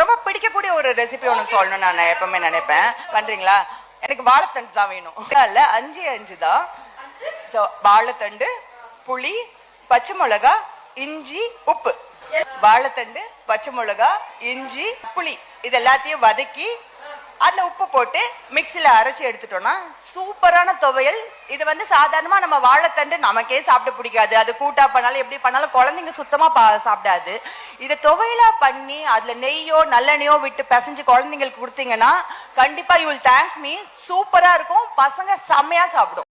ரொம்ப பிடிக்கக்கூடிய ஒரு ரெசிபி ஒன்று சொல்லணும்னு நான் எப்பவுமே நினைப்பேன். பண்றீங்களா? எனக்கு வாழைத்தண்டு தான் வேணும். இல்ல 5 தான். வாழைத்தண்டு, புளி, பச்சை மிளகா, இஞ்சி, உப்பு. வாழைத்தண்டு, பச்சை மிளகா, இஞ்சி, புளி இது எல்லாத்தையும் வதக்கி அதுல உப்பு போட்டு மிக்சில அரைச்சி எடுத்துட்டோம்னா சூப்பரான துவையல். இது வந்து சாதாரணமா நம்ம வாழைத்தண்டு நமக்கே சாப்பிட பிடிக்காது. அது கூட்டா பண்ணாலும் எப்படி பண்ணாலும் குழந்தைங்க சுத்தமா சாப்பிடாது. இதை துவையலா பண்ணி அதுல நெய்யோ நல்லெண்ணெயோ விட்டு பிசைஞ்சு குழந்தைங்களுக்கு கொடுத்தீங்கன்னா கண்டிப்பா யூ வில் தேங்க் மீ. சூப்பரா இருக்கும். பசங்க செம்மையா சாப்பிடும்.